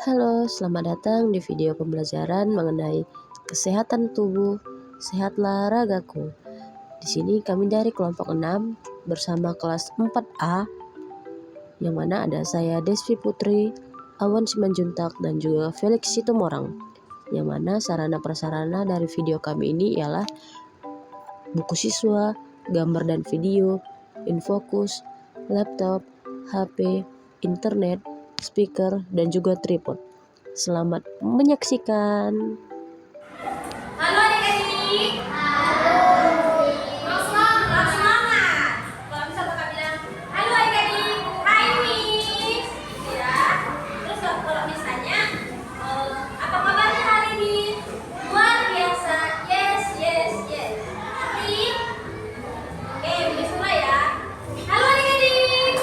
Halo, selamat datang di video pembelajaran mengenai kesehatan tubuh, sehatlah ragaku. Di sini kami dari kelompok 6 bersama kelas 4A, yang mana ada saya Desvi Putri, Awan Simanjuntak, dan juga Felix Situmorang. Yang mana sarana prasarana dari video kami ini ialah buku siswa, gambar dan video, infokus, laptop, HP, internet, speaker, dan juga tripod. Selamat menyaksikan. Halo adik-adik. Mau semangat. Kalau misal kakak bilang, halo adik-adik, hai miss. Ya. Terus kalau misalnya, apa kabarnya hari ini? Luar biasa. Yes, yes, yes. Tapi, oke, miss mulai ya. Halo adik-adik.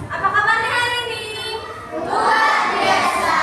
Apa kabarnya hari ini? Luar biasa.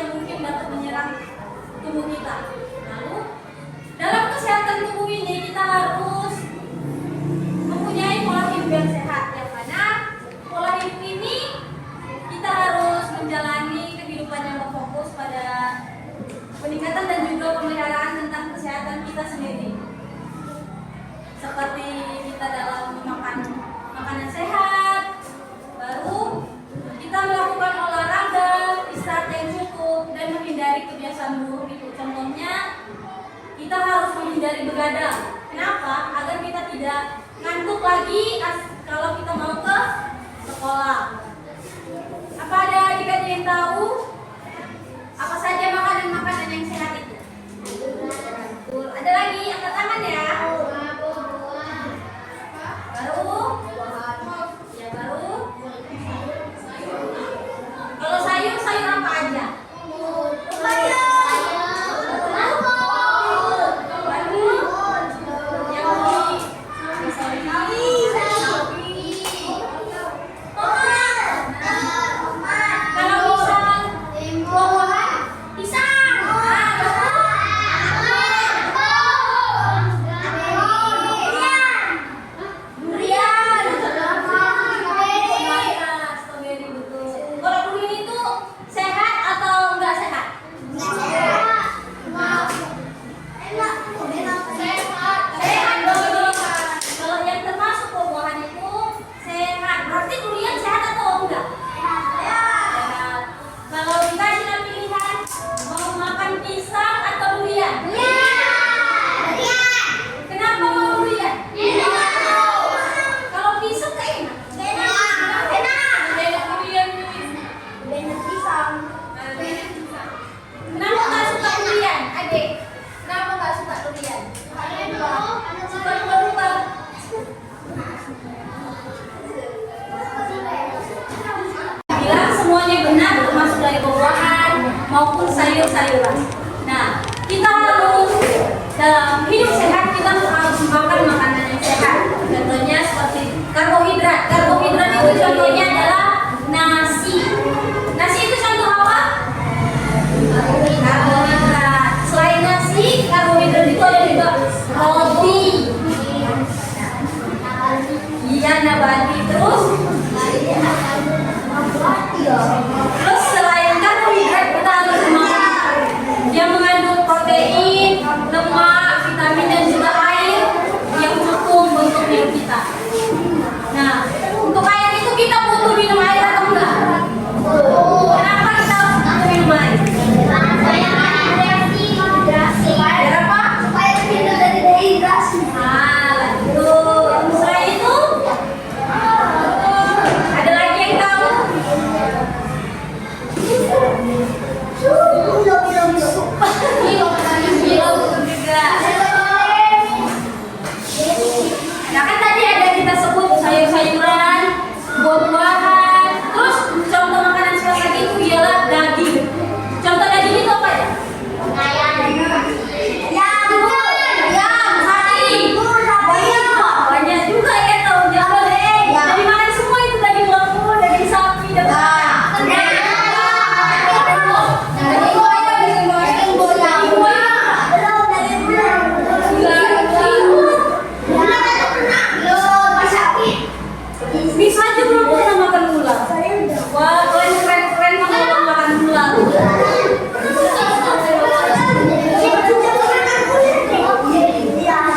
yang mungkin dapat menyerang tubuh kita. Lalu dalam kesehatan tubuh ini kita harus mempunyai pola hidup yang sehat, yang mana pola hidup ini kita harus menjalani kehidupan yang berfokus pada peningkatan dan juga pemeliharaan tentang kesehatan kita sendiri. Seperti kita dalam memakan makanan sehat, baru kita melakukan olahraga, istirahat yang cukup, dan menghindari kebiasaan buruk itu. Contohnya, kita harus menghindari begadang. Kenapa? Agar kita tidak ngantuk lagi kalau kita mau ke sekolah. Apa ada adik-adik yang tahu apa saja makanan-makanan yang sehat itu? Ada lagi, angkat tangan ya. Baru? Ya baru. Kalau sayur, sayur apa aja? Maupun sayur-sayuran. Nah, kita harus dalam hidup sehat kita harus makan makanan yang sehat. Contohnya seperti karbohidrat. Karbohidrat itu contohnya adalah nasi. Nasi itu contoh apa? Karbohidrat. Selain nasi, karbohidrat itu ada juga roti. Iya, nabati. Terus selain karbohidrat kita harus makan yang mengandung protein, lemak, vitamin dan juga air yang cukup untuk hidup kita. Nah, untuk air itu kita butuh minum air atau enggak? Kenapa kita harus minum air? Air apa? Supaya terhindar dari dehidrasi. Selain itu ada lagi yang tahu? Nah kan tadi ada kita sebut sayur-sayuran, buah-buahan, terus contoh makanan sehat lagi itu ialah daging. Contoh daging itu apa ya? Banyak juga ya tahu jangan deh. Jadi makan semua itu daging lembu, daging sapi, bisa aja belum pernah makan ular. Wah, keren makan ular.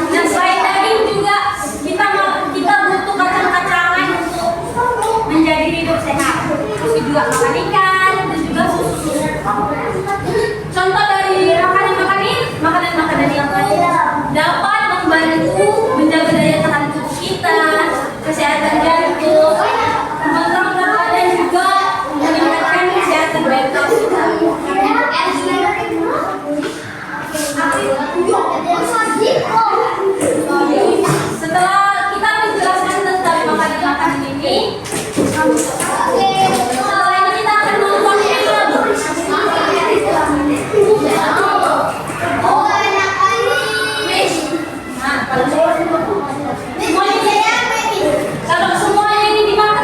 Nah, selain daging juga kita butuh kacang-kacangan untuk menjadi hidup sehat. Terus juga makan ikan dan juga susu. Contoh dari makanan yang lain dapat membantu menjaga daya tahan tubuh kita, kesehatan jantung, menurunkan badan juga meningkatkan kesehatan mental kita. Setelah kita menjelaskan tentang makanan ini, setelah ini kita akan nonton film. Nah, kalau semua ini dimakan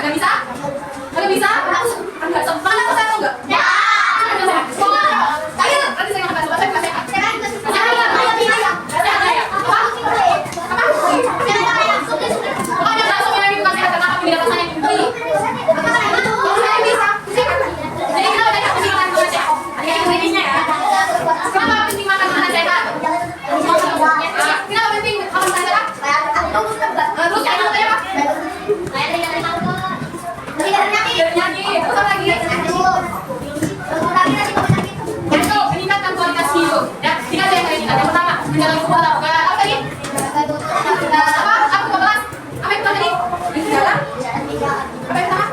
Kalian bisa? Kalian bisa? Enggak sempat. Makan apa saya enggak? Ya. Ayo, nanti saya makan. Coba saya kasih. Meningkatkan kualitas hidup. Ya, tiga yang saya ingat. Yang pertama, menjaga tubuh apa tadi? Apa kebelas? Apa yang tadi? Menjaga. Apa yang pertama?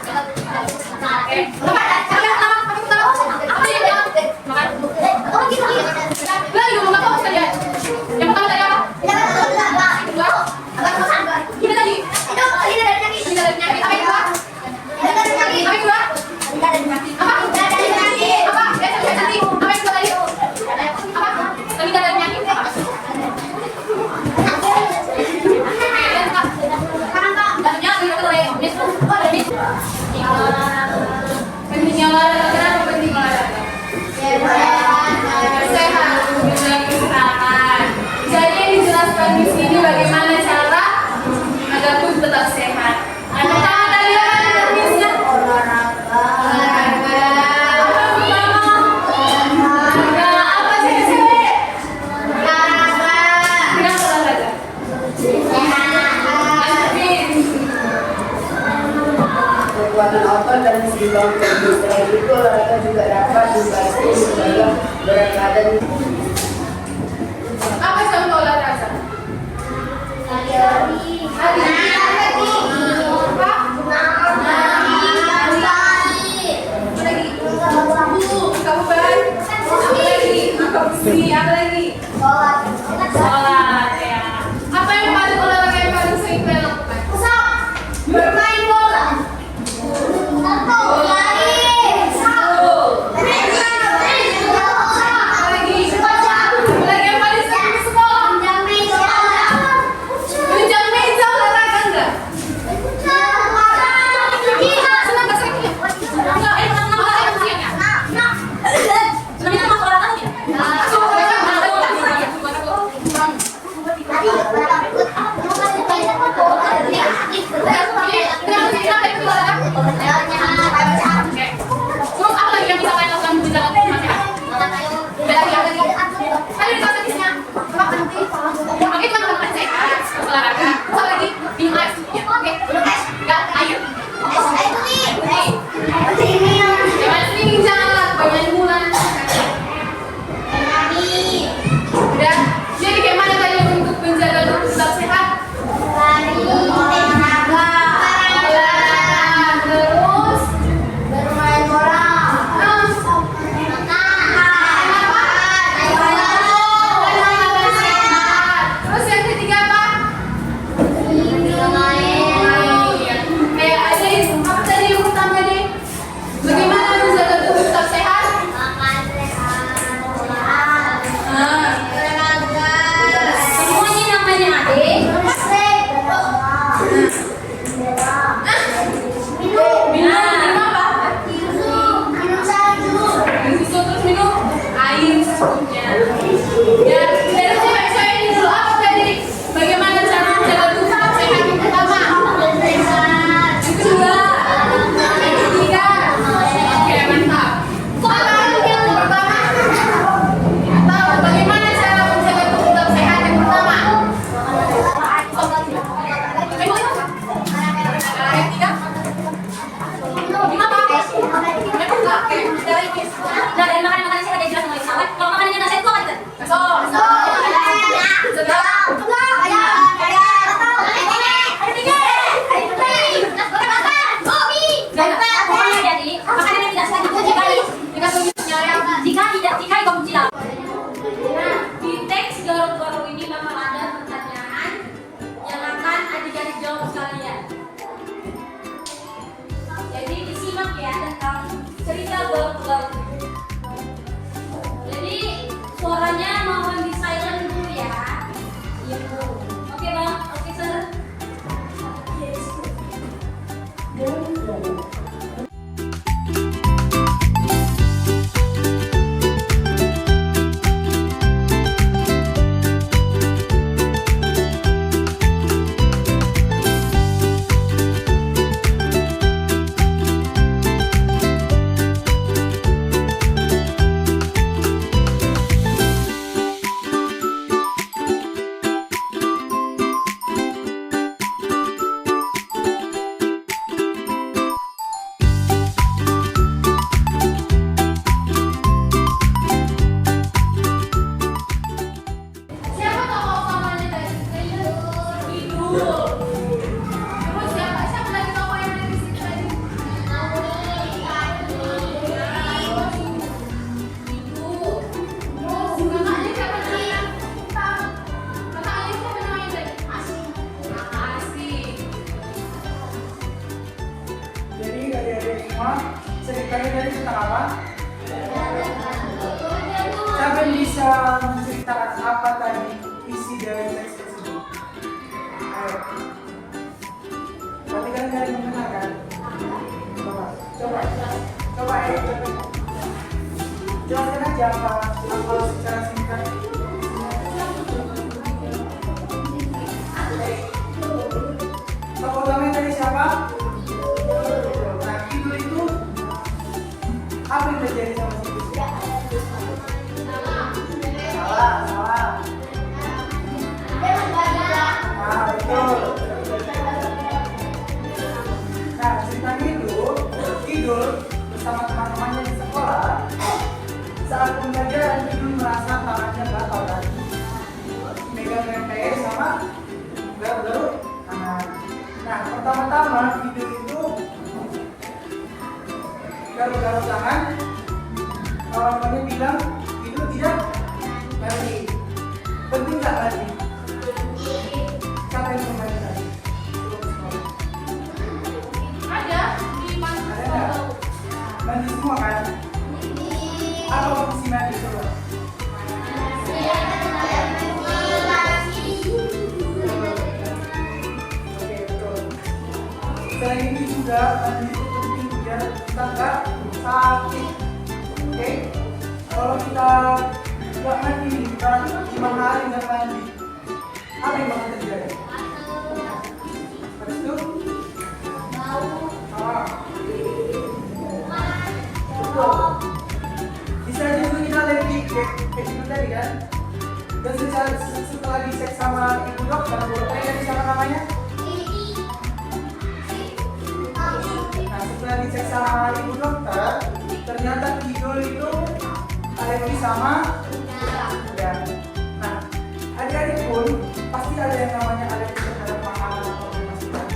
Apa yang pertama? Makan. Lagi ngomong apa sekalian? Yang pertama tadi apa? Kedua. Kita tadi. Kita dari penyakit. Apa yang kedua? Apa yang kedua? Apa? Pentingnya olahraga, kenapa penting olahraga? Sehat, menjaga kesehatan. Jadi yang dijelaskan di sini bagaimana cara agar tubuh tetap sehat. Yang pertama tadi apa jenisnya? Olahraga. Apa sih cewek? Olahraga. Kenapa olahraga? Kekuatan otot dan keseimbangan tubuh. Selain itu, olahraga juga dapat membantu menjaga berat badan. Apa contoh olahraga? Lari. Kamu baik. Apa lagi? Sholat ya. Apa yang paling olahraga yang paling sering kalian lakukan? Bermain bola. Apa lagi yang paling sering di sekolah? Menjang meja olahraga. Siapa tokoh utamanya tadi? Kidul. Terus siapa lagi tokoh yang ada di situ tadi? Terus kakaknya siapa namanya? Kakaknya siapa namanya tadi? Asih. Jadi adik-adik semua, ceritanya tadi tentang apa? Siapa yang bisa menceritakan apa tadi isi dari teks tersebut? Ayo. Berarti kalian ada yang mengenal kan? Coba jelaskan aja apa secara singkat. Tokoh utamanya tadi siapa? Nah, Kidul itu apa yang terjadi sama si Kidul? Salah. Nah, betul. Nah, ceritanya itu Kidul bersama teman-temannya di sekolah. Saat pembelajaran Kidul merasa tangannya gatal kan? Megang rempeyek sama garuk-garuk tangan. Nah, pertama-tama Kidul itu garuk-garuk tangan. Kawan-kawannya bilang Kidul tidak lari. Penting nggak lari? Siapa yang kembali lari? Ada di mana? Ada nggak? Mandi semua kan? Apa fungsi mandi coba? Oke, betul. Selain ini juga mandi itu penting biar kita nggak sakit. Oke? Kalau kita nggak mandi, kita 5 hari nggak mandi, apa yang bakal terjadi? Habis itu? Betul. Bisa juga kita lebih kayak gitu tadi kan? Dan setelah dicek sama ibu dokter, tadi siapa namanya? Nah, setelah dicek sama ibu dokter, ternyata Kidul itu alergi sama udang. Nah, adik-adik pun pasti ada yang namanya alergi terhadap makanan atau masukan.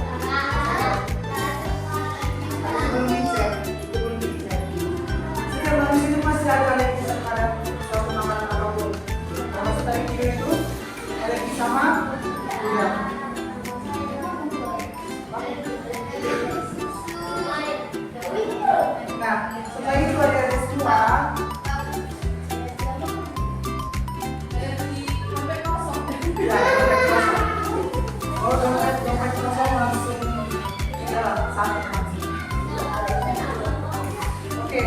Belum dicek. Setiap manusia itu masih ada alergi terhadap suatu makanan apapun. Termasuk tadi Kidul itu alergi sama udang. Nah, setelah itu adik-adik semua, ya, oh dompet kosong langsung ya sakit langsung. Oke,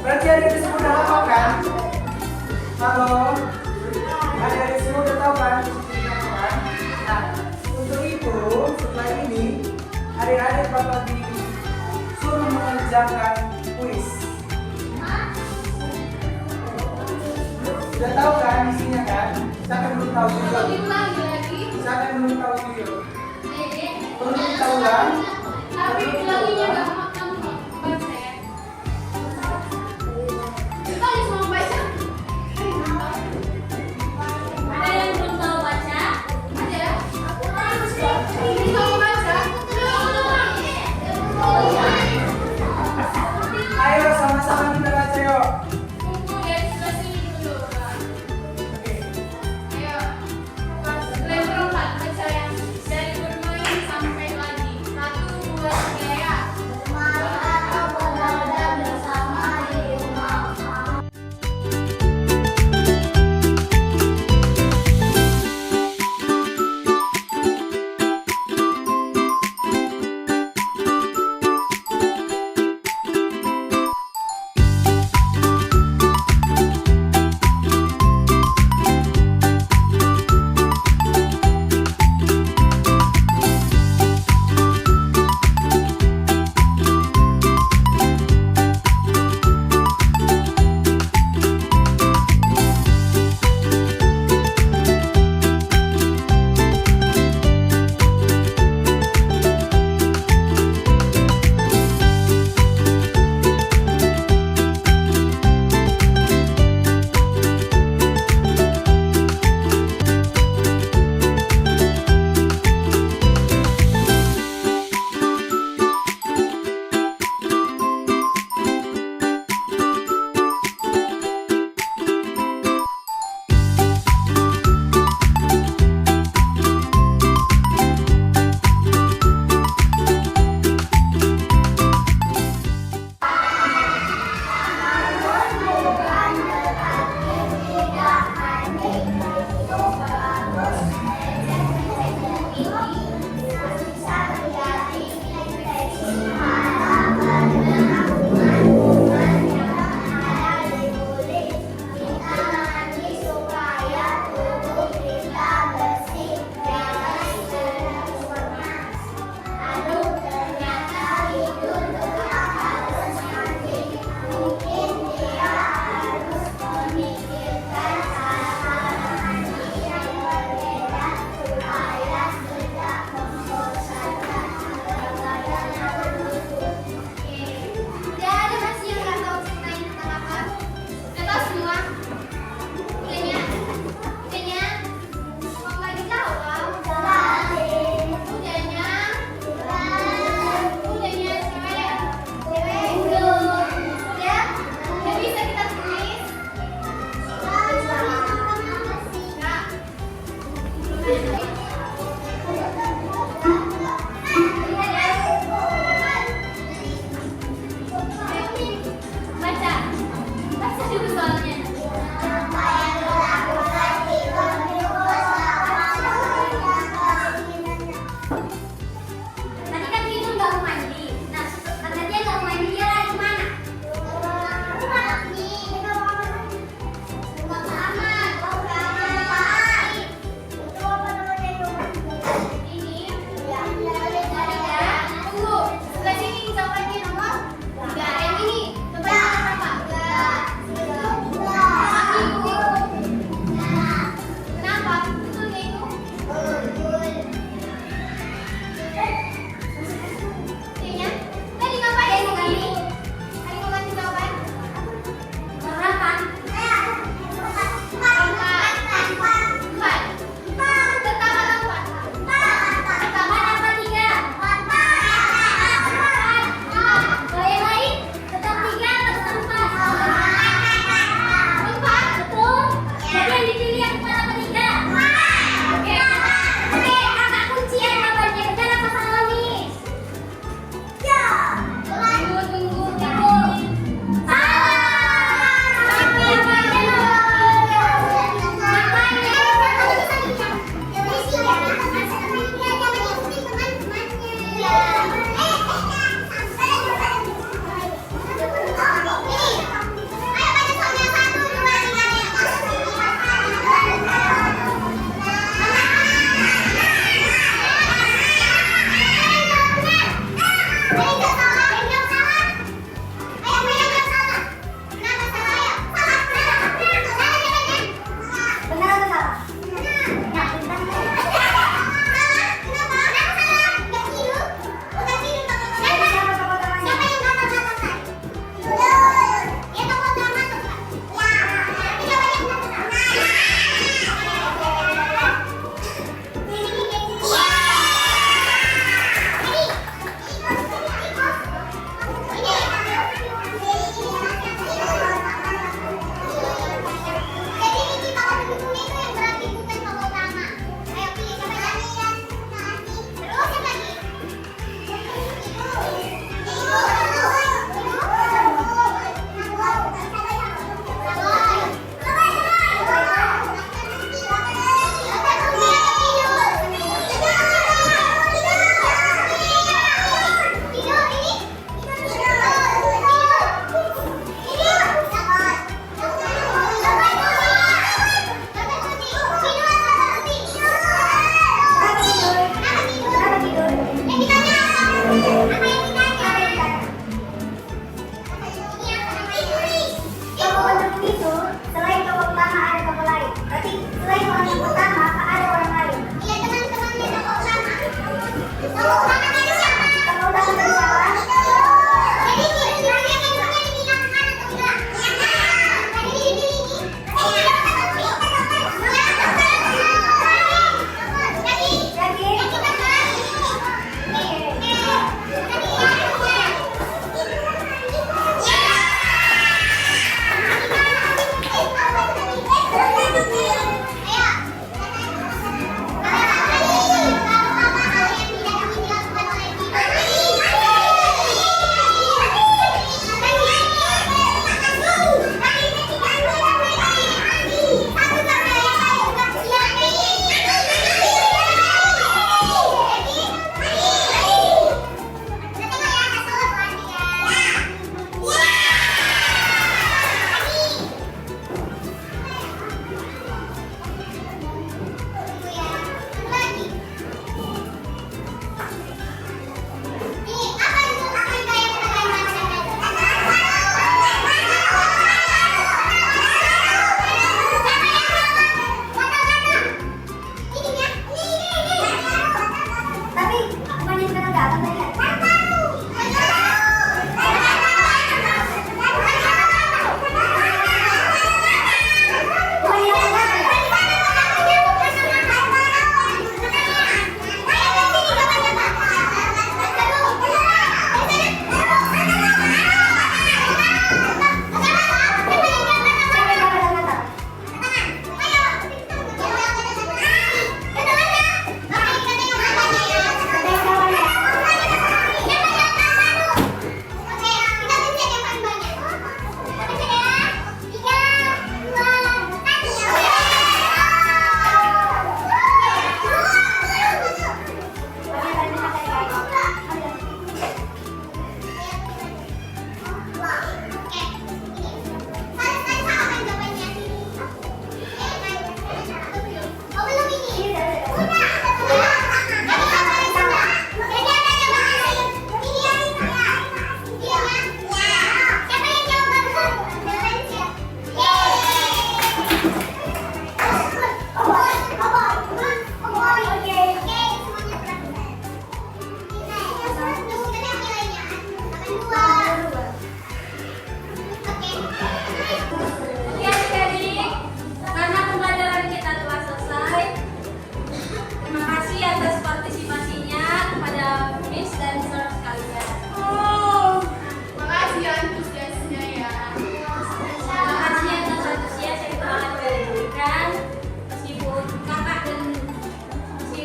berarti adik-adik semua udah hafal kan? Halo, adik-adik semua udah tahu kan? Nah, untuk itu setelah ini adik-adik bakal disuruh mengerjakan kuis. Sudah tahu kan isinya kan? Siapa yang belum tahu juga? Siapa yang belum tahu juga? Perlu kita ulang? Tapi ulanginya nggak makan baca ya. Kita harus mau baca. Ada yang belum tahu baca? Ada. Ini mau baca. Ayo sama-sama kita baca yuk. Tunggu dari sebelah sini dulu. Oke. Ayo. Kalian berempat baca yang dari bermain sampai lagi. 1,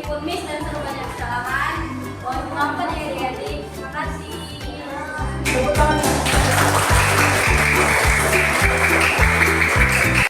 meskipun miss dan selalu banyak kesalahan. Mohon maaf nih adik-adik.